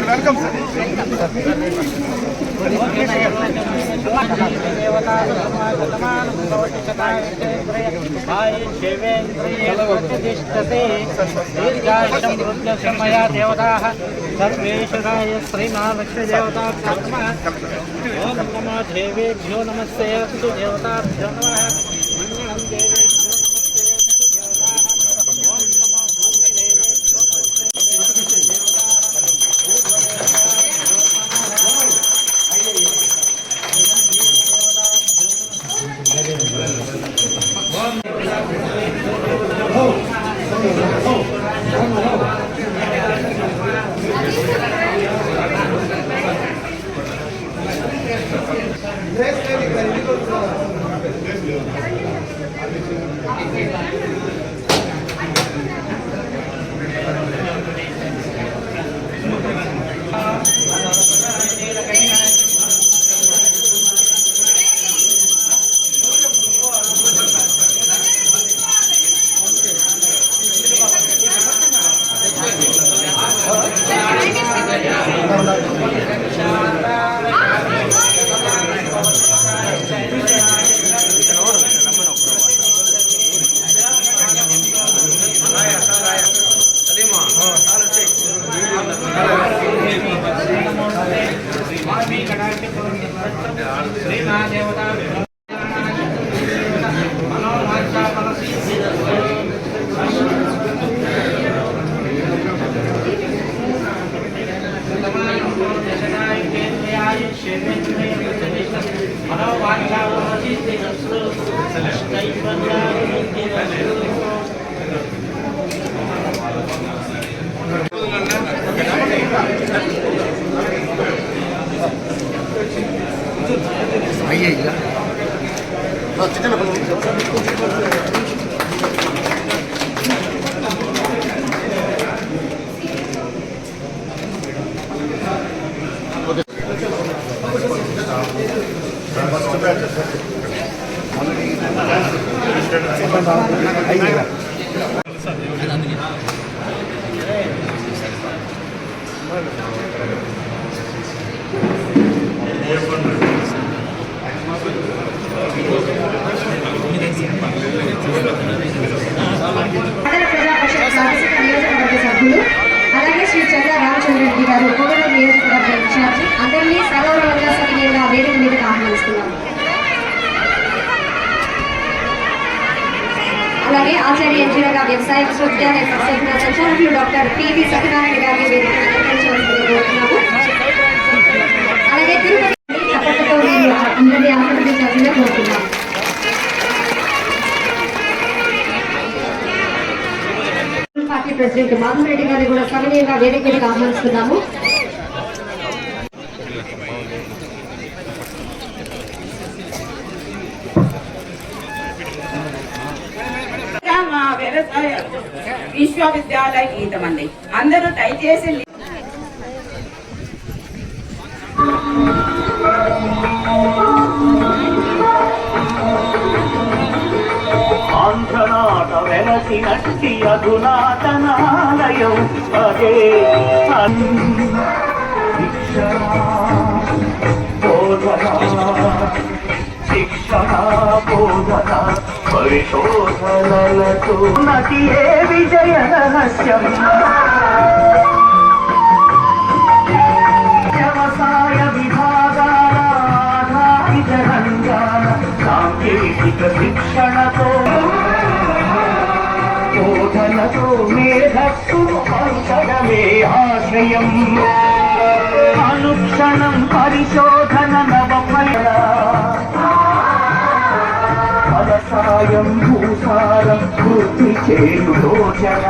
Welcome మయా దేవతా సర్వేశ్వరాయ శ్రీమహాలక్ష్మీదేవతా ఓం నమో దేవేభ్యో నమస్తే అస్తు దేవతాభ్యో నమః మంగళం దేవేభ్యో నమస్తే అస్తు దేవతాః ఓం నమో భూమి దేవేభ్యో నమస్తే అలాగే శ్రీ చంద్ర రామచంద్ర రెడ్డి గారు కోవూరు నియోజకవర్గ ఇన్ఛార్జి అందరినీ సగౌరవంగా సవినయంగా వేదిక మీదకి ఆహ్వానిస్తున్నాం. అలాగే ఆచార్య ఇంజనీర్గా వ్యవసాయ విశ్వవిద్యాలయ ప్రసిద్ధ సంచాలకులు డాక్టర్ పివి సత్యనారాయణ గారిని వేదిక కోరుతున్నాము. అలాగే తిరుపతి తప్పకతో అందరినీ ఆహ్వానించాలని కోరుతున్నాం. పార్టీ ప్రెసిడెంట్ మాధవ్ రెడ్డి గారిని కూడా సవినయంగా వేదిక మీదకి ఆహ్వానిస్తున్నాము. వ్యవసాయ విశ్వవిద్యాలయ గీతం అండి. అందరూ దయచేసి ఆంధ్రనాట వెలసినట్టి అధునాతనాలయం అదే శిక్షణ బోధన పరిశోధనలతో నటి ఏ విజయ రహస్యం వ్యవసాయ విభాగాల ఆధారిత రంగాల సాంకేతిక శిక్షణతో బోధనతో మేధస్సు పంచడమే ఆశ్రయం అనుక్షణం పరిశోధన నవఫల ఫలసాయం భూసారం పూర్తి చేయులోచన.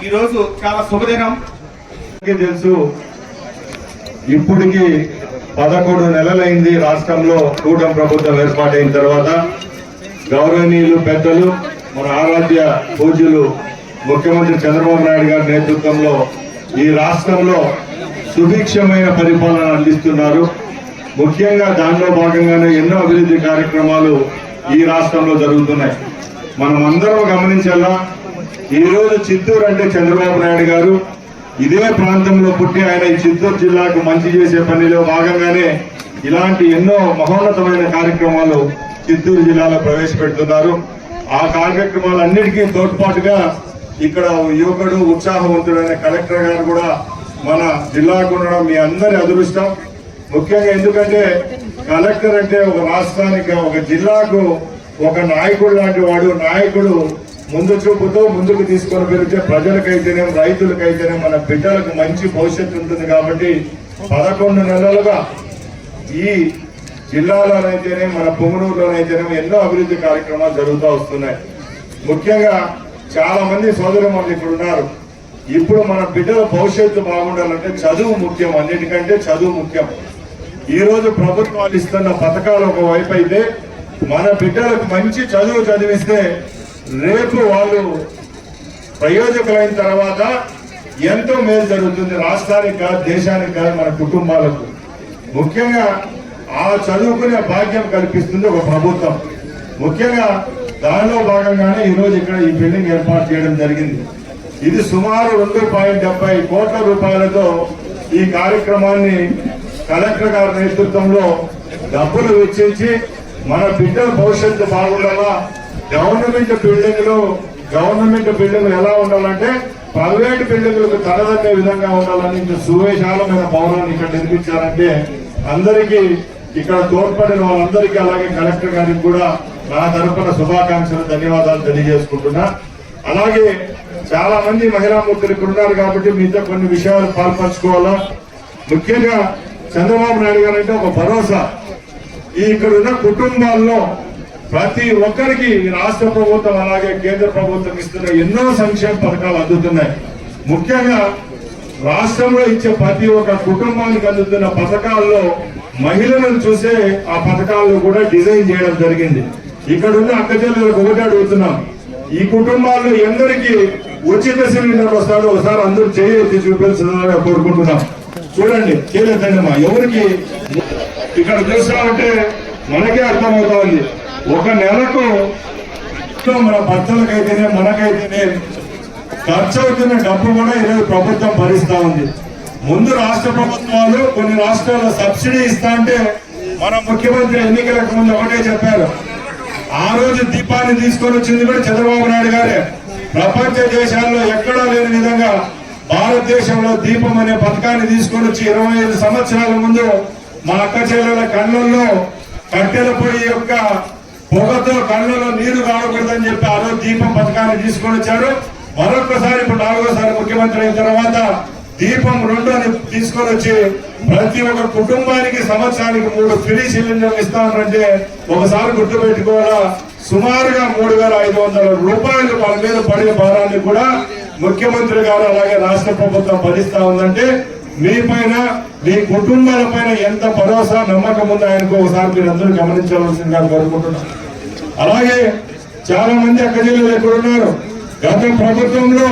ఈరోజు చాలా శుభదినం. తెలుసు ఇప్పటికి 11 నెలలైంది రాష్ట్రంలో కూటమి ప్రభుత్వం ఏర్పాటైన తర్వాత. గౌరవనీయులు పెద్దలు మన ఆరాధ్య పూజ్యులు ముఖ్యమంత్రి చంద్రబాబు నాయుడు గారి నేతృత్వంలో ఈ రాష్ట్రంలో సుభిక్షమైన పరిపాలన అందిస్తున్నారు. ముఖ్యంగా దానిలో భాగంగానే ఎన్నో అభివృద్ధి కార్యక్రమాలు ఈ రాష్ట్రంలో జరుగుతున్నాయి. మనం అందరం గమనించాలా. ఈ రోజు చిత్తూరు అంటే చంద్రబాబు నాయుడు గారు ఇదే ప్రాంతంలో పుట్టి ఆయన ఈ చిత్తూరు జిల్లాకు మంచి చేసే పనిలో భాగంగానే ఇలాంటి ఎన్నో మహోన్నతమైన కార్యక్రమాలు చిత్తూరు జిల్లాలో ప్రవేశపెడుతున్నారు. ఆ కార్యక్రమాలన్నిటికీ తోడ్పాటుగా ఇక్కడ యువకుడు ఉత్సాహవంతుడైన కలెక్టర్ గారు కూడా మన జిల్లాకు ఉండడం మీ అందరి అదృష్టం. ముఖ్యంగా ఎందుకంటే కలెక్టర్ అంటే ఒక రాష్ట్రానికి, ఒక జిల్లాకు ఒక నాయకుడు లాంటి వాడు. నాయకుడు ముందు చూపుతో ముందుకు తీసుకొని పెరిగితే ప్రజలకైతేనే, రైతులకైతేనే, మన బిడ్డలకు మంచి భవిష్యత్తు ఉంటుంది. కాబట్టి 11 నెలలుగా ఈ జిల్లాలోనైతేనే, మన పొంగనూరులోనైతేనే ఎన్నో అభివృద్ధి కార్యక్రమాలు జరుగుతూ వస్తున్నాయి. ముఖ్యంగా చాలా మంది సోదరులు ఇక్కడ ఉన్నారు. ఇప్పుడు మన బిడ్డల భవిష్యత్తు బాగుండాలంటే చదువు ముఖ్యం, అన్నిటికంటే చదువు ముఖ్యం. ఈ రోజు ప్రభుత్వాలు ఇస్తున్న పథకాలు ఒకవైపు అయితే, మన బిడ్డలకు మంచి చదువు చదివిస్తే రేపు వాళ్ళు ప్రయోజకులైన తర్వాత ఎంతో మేలు జరుగుతుంది రాష్ట్రానికి కాదు, దేశానికి కాదు, మన కుటుంబాలకు. ముఖ్యంగా ఆ చదువుకునే భాగ్యం కల్పిస్తుంది ఒక ప్రభుత్వం. ముఖ్యంగా దానిలో భాగంగానే ఈరోజు ఇక్కడ ఈ బిల్డింగ్ ఏర్పాటు చేయడం జరిగింది. ఇది సుమారు 2.70 కోట్ల రూపాయలతో ఈ కార్యక్రమాన్ని కలెక్టర్ గారి నేతృత్వంలో డబ్బులు వెచ్చించి మన బిడ్డల భవిష్యత్తు బాగుండాలా. గవర్నమెంట్ బిల్డింగ్లు ఎలా ఉండాలంటే ప్రైవేట్ బిల్డింగ్లకు తలదన్నే విధంగా ఉండాలని సువిశాలమైన భవనాన్ని ఇక్కడ నిర్మించారంటే అందరికీ, ఇక్కడ తోడ్పడిన వాళ్ళందరికీ, అలాగే కలెక్టర్ గారికి కూడా నా తరఫున శుభాకాంక్షలు, ధన్యవాదాలు తెలియజేసుకుంటున్నా. అలాగే చాలా మంది మహిళా మూర్తులు ఇక్కడ ఉన్నారు కాబట్టి మీతో కొన్ని విషయాలు పాల్పంచుకోవాలా. ముఖ్యంగా చంద్రబాబు నాయుడు గారు అంటే ఒక భరోసా. ఇక్కడ ఉన్న కుటుంబాల్లో ప్రతి ఒక్కరికి రాష్ట్ర ప్రభుత్వం అలాగే కేంద్ర ప్రభుత్వం ఇస్తున్న ఎన్నో సంక్షేమ పథకాలు అందుతున్నాయి. ముఖ్యంగా రాష్ట్రంలో ఇచ్చే ప్రతి ఒక్క కుటుంబానికి అందుతున్న పథకాల్లో మహిళలను చూసే ఆ పథకాలను కూడా డిజైన్ చేయడం జరిగింది. ఇక్కడ ఉన్న అక్కచెల్లెలకు ఒకటి అడుగుతున్నాం, ఈ కుటుంబాల్లో ఎందరికీ ఉచిత సిలిండర్ వస్తాడో ఒకసారి అందరూ చేయెత్తి చూపించాలని కోరుకుంటున్నాం. చూడండి, చేయలేదండమ్మా. ఎవరికి ఇక్కడ చూసామంటే మనకే అర్థమవుతోంది. ఒక నెలకు మన భర్తలకైతేనే, మనకైతేనే ఖర్చు అవుతున్న డబ్బు కూడా ఈరోజు ప్రభుత్వం భరిస్తా ఉంది. ముందు రాష్ట్ర ప్రభుత్వాలు కొన్ని రాష్ట్రాల్లో సబ్సిడీ ఇస్తా అంటే మన ముఖ్యమంత్రి ఎన్నికలకు ముందు ఒకటే చెప్పారు. ఆ రోజు దీపాన్ని తీసుకొని వచ్చింది కూడా చంద్రబాబు నాయుడు గారే. ప్రపంచ దేశాల్లో ఎక్కడా లేని విధంగా భారతదేశంలో దీపం అనే పథకాన్ని తీసుకొని వచ్చి 25 సంవత్సరాల ముందు మా అక్క చెల్లెల కళ్ళల్లో కట్టెల పొయ్యి యొక్క పొగతో కళ్ళలో నీరు కావకూడదని చెప్పి ఆ రోజు దీపం పథకాన్ని తీసుకొని వచ్చారు. మరొకసారి ఇప్పుడు 4వసారి ముఖ్యమంత్రి అయిన తర్వాత దీపం 2 అని తీసుకొని వచ్చి ప్రతి ఒక్క కుటుంబానికి సంవత్సరానికి 3 ఫ్రీ సిలిండర్లు ఇస్తామంటే ఒకసారి గుర్తుపెట్టుకోవాలా. సుమారుగా 3,500 రూపాయలు వాళ్ళ మీద పడే భారాన్ని కూడా ముఖ్యమంత్రి గారు అలాగే రాష్ట్ర ప్రభుత్వం భరిస్తా ఉందంటే మీ పైన, మీ కుటుంబాల పైన ఎంత భరోసా, నమ్మకం ఉందో ఆయనకు ఒకసారి మీరు అందరూ గమనించవలసిందిగా కోరుకుంటున్నాం. అలాగే చాలా మంది అక్కచెల్లెలు ఎక్కడ ఉన్నారు. గత ప్రభుత్వంలో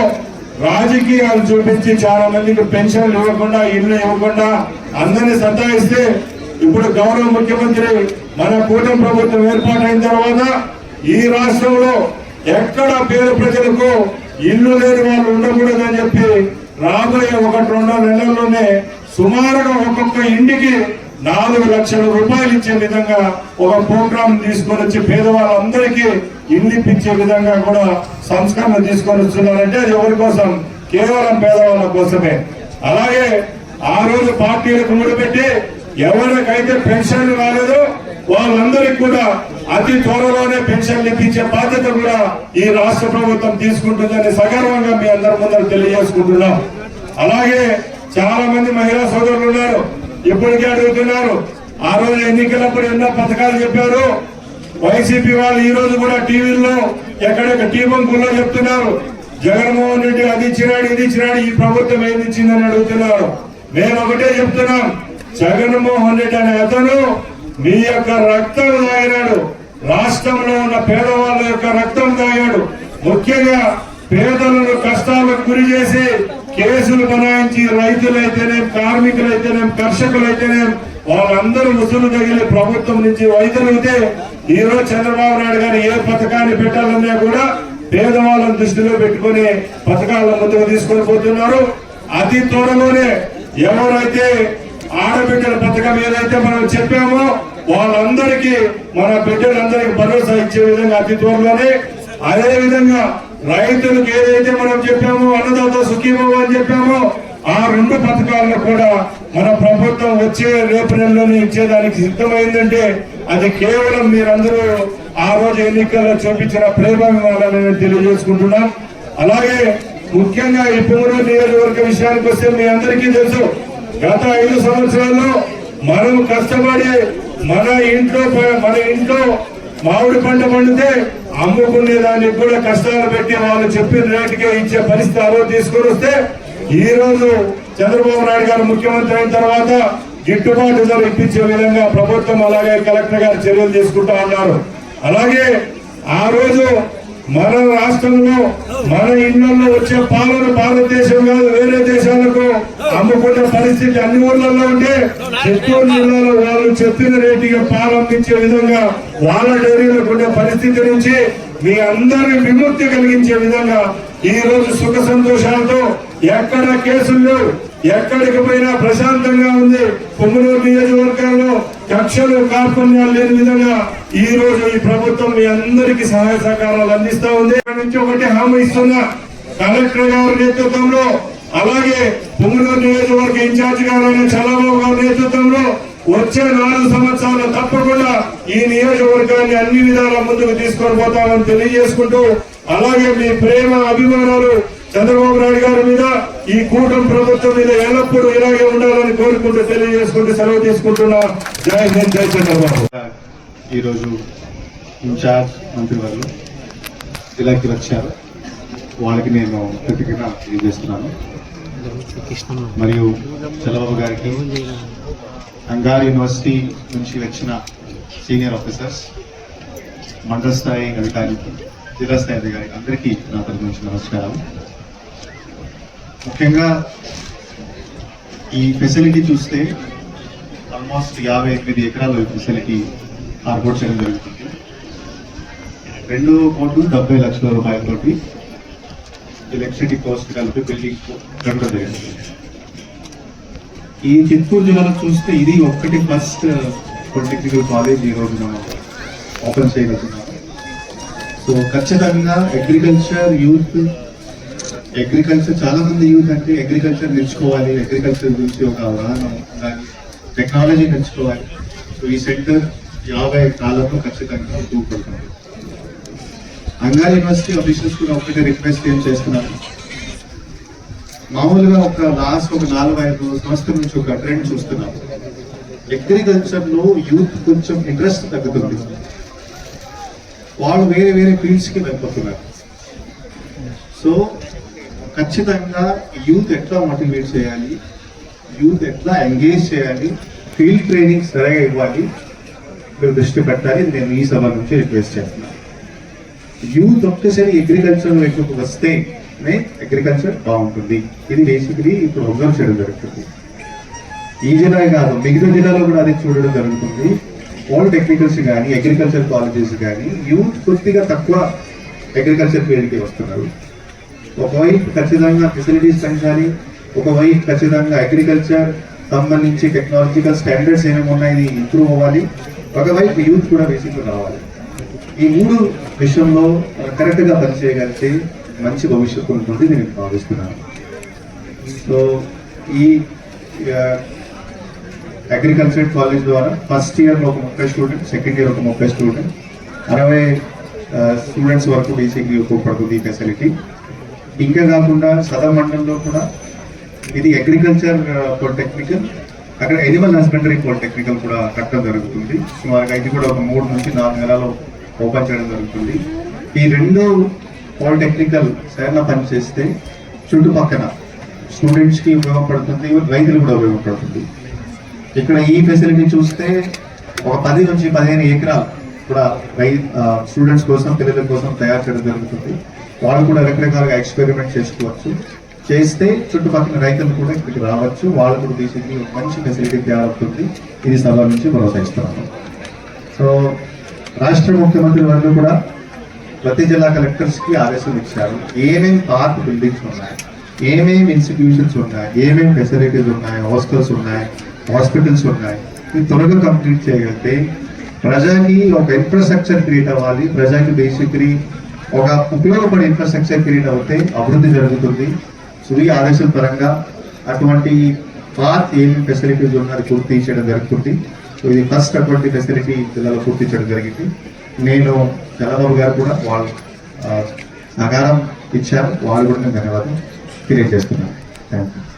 రాజకీయాలు చూపించి చాలా మందికి పెన్షన్లు ఇవ్వకుండా, ఇల్లు ఇవ్వకుండా అందరినీ సతాయిస్తే ఇప్పుడు గౌరవ ముఖ్యమంత్రి మన కూటమి ప్రభుత్వం ఏర్పాటైన తర్వాత ఈ రాష్ట్రంలో ఎక్కడ పేద ప్రజలకు ఇల్లు లేని వాళ్ళు ఉండకూడదని చెప్పి రాబోయే 1-2 నెలల్లోనే సుమారుగా ఒక్కొక్క ఇంటికి 4 లక్షల రూపాయలు ఇచ్చే విధంగా ఒక ప్రోగ్రాం తీసుకొని వచ్చి పేదవాళ్ళందరికీ ఇల్లు ఇప్పించే విధంగా కూడా సంస్కరణ తీసుకొని వస్తున్నారంటే అది ఎవరి కోసం? కేవలం పేదవాళ్ళ కోసమే. అలాగే ఆ రోజు పార్టీలకు ముడిపెట్టి ఎవరికైతే పెన్షన్లు రాలేదో వాళ్ళందరికీ కూడా అతి త్వరలోనే పెన్షన్లు ఇప్పించే బాధ్యత కూడా ఈ రాష్ట్ర ప్రభుత్వం తీసుకుంటుందని సగర్వంగా మీ అందరి ముందర తెలియజేసుకుంటున్నాం. అలాగే చాలా మంది మహిళా సోదరులు ఉన్నారు, ఇప్పటికే అడుగుతున్నారు. ఆ రోజు ఎన్నికలప్పుడు ఎన్నో పథకాలు చెప్పారు. వైసీపీ వాళ్ళు ఈ రోజు కూడా టీవీల్లో ఎక్కడెక్కడ టీ బంకుల్లో చెప్తున్నారు, జగన్మోహన్ రెడ్డి అది ఇచ్చినాడు, ఇది ఇచ్చినాడు, ఈ ప్రభుత్వం ఏది ఇచ్చిందని అడుగుతున్నారు. మేము ఒకటే చెప్తున్నాం, జగన్మోహన్ రెడ్డి అనే అతను మీ యొక్క రక్తం తాగినాడు. రాష్ట్రంలో ఉన్న పేదవాళ్ళ యొక్క రక్తం తాగాడు. ముఖ్యంగా పేదలను కష్టాలకు గురి చేసి కేసులు బనాయించి రైతులైతేనే, కార్మికులైతేనే, కర్షకులైతేనే వాళ్ళందరూ ముసులు తగిలి ప్రభుత్వం నుంచి వైదొలిగితే ఈ రోజు చంద్రబాబు నాయుడు గారు ఏ పథకాన్ని పెట్టాలన్నా కూడా పేదవాళ్ళని దృష్టిలో పెట్టుకుని పథకాలను ముందుకు తీసుకొని పోతున్నారు. అతి త్వరలోనే ఎవరైతే ఆడబిడ్డల పథకం ఏదైతే మనం చెప్పామో వాళ్ళందరికీ మన బిడ్డలందరికీ భరోసా ఇచ్చే విధంగా అతి త్వరలోనే, అదే విధంగా రైతులకు ఏదైతే మనం చెప్పామో అన్నదాత సుఖీభవ అని చెప్పామో ఆ 2 పథకాలను కూడా మన ప్రభుత్వం వచ్చే రేపు నెలలోనే ఇచ్చేదానికి సిద్ధమైందంటే అది కేవలం మీరందరూ ఆ రోజు ఎన్నికల్లో చూపించిన ప్రేమాభిమానాలను తెలియజేసుకుంటున్నాం. అలాగే ముఖ్యంగా ఈ పుంగనూరు నియోజకవర్గ విషయానికి వస్తే మీ అందరికీ తెలుసు, గత 5 సంవత్సరాల్లో మనం కష్టపడి మన ఇంట్లో మామిడి పంట పండితే అమ్ముకునే దానికి కూడా కష్టాలు పెట్టి వాళ్ళు చెప్పిన రేటుకే ఇచ్చే పరిస్థితి ఆ రోజు తీసుకొని వస్తే ఈ రోజు చంద్రబాబు నాయుడు గారు ముఖ్యమంత్రి అయిన తర్వాత గిట్టుబాటు ధర ఇప్పించే విధంగా ప్రభుత్వం అలాగే కలెక్టర్ గారు చర్యలు తీసుకుంటా ఉన్నారు. అలాగే ఆ రోజు మన రాష్ట్రంలో మన ఇళ్లలో వచ్చే పాలను భారతదేశం కాదు వేరే దేశాలకు అమ్ముకునే పరిస్థితి అన్ని ఊర్లలో ఉంటే చిత్తూరు జిల్లాలో వాళ్ళు చెప్పిన రేటుగా పాలు అందించే విధంగా వాళ్ళ డైరీలకు ఉండే పరిస్థితి నుంచి మీ అందరినీ విముక్తి కలిగించే విధంగా ఈ రోజు సుఖ సంతోషాలతో ఎక్కడ కేసులు లేవు, ఎక్కడికి పోయినా ప్రశాంతంగా ఉంది. పుంగనూరు నియోజకవర్గంలో కక్షలు కార్పణ్యాలు లేని విధంగా ఈ రోజు ఈ ప్రభుత్వం మీ అందరికీ సహాయ సహకారాలు అందిస్తా ఉంది. నుంచి ఒకటి హామీ ఇస్తున్నా, కలెక్టర్ గారి నేతృత్వంలో అలాగే పుంగనూరు నియోజకవర్గ ఇన్ఛార్జి గారైన చంద్రబాబు గారి నేతృత్వంలో వచ్చే 4 సంవత్సరాలు తప్పకుండా ఈ నియోజకవర్గాన్ని అన్ని విధాల ముందుకు తీసుకొని పోతామని తెలియజేసుకుంటూ, అలాగే మీ ప్రేమ అభిమానాలు చంద్రబాబు నాయుడు గారి మీద ఈ కూటమి ప్రభుత్వం మీద ఎల్లప్పుడూ ఇలాగే ఉండాలని కోరుకుంటూ తెలియజేసుకుంటూ సెలవు తీసుకుంటున్నా. జై హింద్, జై చంద్రబాబు. ఈరోజు ఇన్ఛార్జ్ మంత్రి వారు జిల్లాకి వచ్చారు, వాళ్ళకి నేను కృతజ్ఞత తెలియజేస్తున్నాను. మరియు చంద్రబాబు గారికి, అంగార్ యూనివర్సిటీ నుంచి వచ్చిన సీనియర్ ఆఫీసర్స్, మండల స్థాయి అధికారికి, జిల్లా స్థాయి అధికారికి అందరికీ నా తరఫు నుంచి నమస్కారం. ముఖ్యంగా ఈ ఫెసిలిటీ చూస్తే ఆల్మోస్ట్ 58 ఎకరాలు ఈ ఫెసిలిటీ ఏర్పాటు చేయడం జరుగుతుంది. 2,70,00,000 రూపాయలతోటి ఎలక్ట్రిసిటీ కాస్ట్ కలిపి బిల్డింగ్ కట్టడం జరిగింది. ఈ చిత్తూరు జిల్లాలో చూస్తే ఇది ఒక్కటి ఫస్ట్ పొలిటెక్నికల్ కాలేజ్ ఈ రోజు మనం ఓపెన్ చేయగలుగుతున్నాం. సో ఖచ్చితంగా అగ్రికల్చర్ చాలా మంది యూత్ అంటే అగ్రికల్చర్ నేర్చుకోవాలి, అగ్రికల్చర్ గురించి ఒక అవగాహన ఉండాలి, టెక్నాలజీ నేర్చుకోవాలి. సో ఈ సెంటర్ 50 కాలంలో ఖచ్చితంగా ఉపయోగపడుతుంది. అంగార్ యూనివర్సిటీ ఆఫీసర్స్ కూడా ఒకటి రిక్వెస్ట్ ఏం చేస్తున్నారు, మామూలుగా ఒక 4-5 సంవత్సరాల నుంచి ఒక ట్రెండ్ చూస్తున్నాం, అగ్రికల్చర్ లో యూత్ కొంచెం ఇంట్రెస్ట్ తగ్గుతుంది, వాళ్ళు వేరే ఫీల్డ్స్ కి వెళ్ళిపోతున్నారు. సో ఖచ్చితంగా యూత్ ఎట్లా మోటివేట్ చేయాలి, యూత్ ఎట్లా ఎంగేజ్ చేయాలి, ఫీల్డ్ ట్రైనింగ్ సరిగా ఇవ్వాలి, మీరు దృష్టి పెట్టాలి. నేను ఈ సభ నుంచి రిక్వెస్ట్ చేస్తున్నాను. యూత్ ఒక్కసారి అగ్రికల్చర్ వైపుకు వస్తే అగ్రికల్చర్ బాగుంటుంది. ఇది బేసికలీ ఇప్పుడు అబ్జర్వ్ చేయడం జరుగుతుంది. ఈ జిల్లా కాదు, మిగతా జిల్లాలో కూడా అది చూడడం జరుగుతుంది. పాలిటెక్నికల్స్ కానీ అగ్రికల్చర్ కాలేజెస్ కానీ యూత్ కొద్దిగా తక్కువ అగ్రికల్చర్ ఫీల్డ్కి వస్తున్నారు. ఒకవైపు ఖచ్చితంగా ఫెసిలిటీస్ పెంచాలి, ఒకవైపు ఖచ్చితంగా అగ్రికల్చర్ సంబంధించి టెక్నాలజికల్ స్టాండర్డ్స్ ఏమేమి ఉన్నాయి ఇంప్రూవ్ అవ్వాలి, ఒకవైపు యూత్ కూడా బేసిక్గా రావాలి. ఈ 3 విషయంలో కరెక్ట్గా పనిచేయగలిగితే మంచి భవిష్యత్తు ఉంటుంది నేను భావిస్తున్నాను. సో ఈ అగ్రికల్చర్ కాలేజ్ ద్వారా ఫస్ట్ ఇయర్లో ఒక 30 స్టూడెంట్, సెకండ్ ఇయర్ ఒక 30 స్టూడెంట్, 60 స్టూడెంట్స్ వరకు బేసిక్లీ ఉపయోగపడుతుంది ఈ ఫెసిలిటీ. ఇంకా కాకుండా సదర్ మండలంలో కూడా ఇది అగ్రికల్చర్ పాలిటెక్నికల్, అక్కడ ఎనిమల్ హస్బెండరీ పాలిటెక్నికల్ కూడా కట్టడం జరుగుతుంది. సుమారుగా ఇది కూడా ఒక 3 నుంచి 4 నెలల్లో ఓపెన్ చేయడం జరుగుతుంది. ఈ 2 పాలిటెక్నికల్ సరైన పని చేస్తే చుట్టుపక్కల స్టూడెంట్స్కి ఉపయోగపడుతుంది, రైతులు కూడా ఉపయోగపడుతుంది. ఇక్కడ ఈ ఫెసిలిటీ చూస్తే ఒక 10 నుంచి 15 ఎకరాలు కూడా స్టూడెంట్స్ కోసం, పిల్లల కోసం తయారు చేయడం జరుగుతుంది. వాళ్ళు కూడా రకరకాలుగా ఎక్స్పెరిమెంట్ చేసుకోవచ్చు. చేస్తే చుట్టుపక్కల రైతులు కూడా ఇక్కడికి రావచ్చు, వాళ్ళు కూడా బేసిక్లీ మంచి ఫెసిలిటీ తయారవుతుంది. ఇది సభ నుంచి భరోసా ఇస్తున్నాను. సో రాష్ట్ర ముఖ్యమంత్రి వర్గం కూడా ప్రతి జిల్లా కలెక్టర్స్ కి ఆదేశాలు ఇచ్చారు. ఏమేమి పార్క్ బిల్డింగ్స్ ఉన్నాయి, ఏమేమి ఇన్స్టిట్యూషన్స్ ఉన్నాయి, ఏమేమి ఫెసిలిటీస్ ఉన్నాయి, హాస్టల్స్ ఉన్నాయి, హాస్పిటల్స్ ఉన్నాయి, ఇవి త్వరగా కంప్లీట్ చేయగలిగితే ప్రజలకి ఒక ఇన్ఫ్రాస్ట్రక్చర్ క్రియేట్ అవ్వాలి. ప్రజలకి బేసిక్లీ ఒక ఉపయోగపడే ఇన్ఫ్రాస్ట్రక్చర్ క్రియేట్ అవుతే అభివృద్ధి జరుగుతుంది. సో ఈ ఆదేశాల పరంగా అటువంటి పార్క్ ఏమేమి ఫెసిలిటీస్ ఉన్నది పూర్తి చేయడం జరుగుతుంది. సో ఇది ఫస్ట్ అటువంటి ఫెసిలిటీ జిల్లాలో పూర్తి చేయడం జరిగింది. నేను చంద్రబాబు గారు కూడా వాళ్ళు సహకారం ఇచ్చారు, వాళ్ళు కూడా నేను ధన్యవాదాలు తెలియజేస్తున్నాను. Thank you.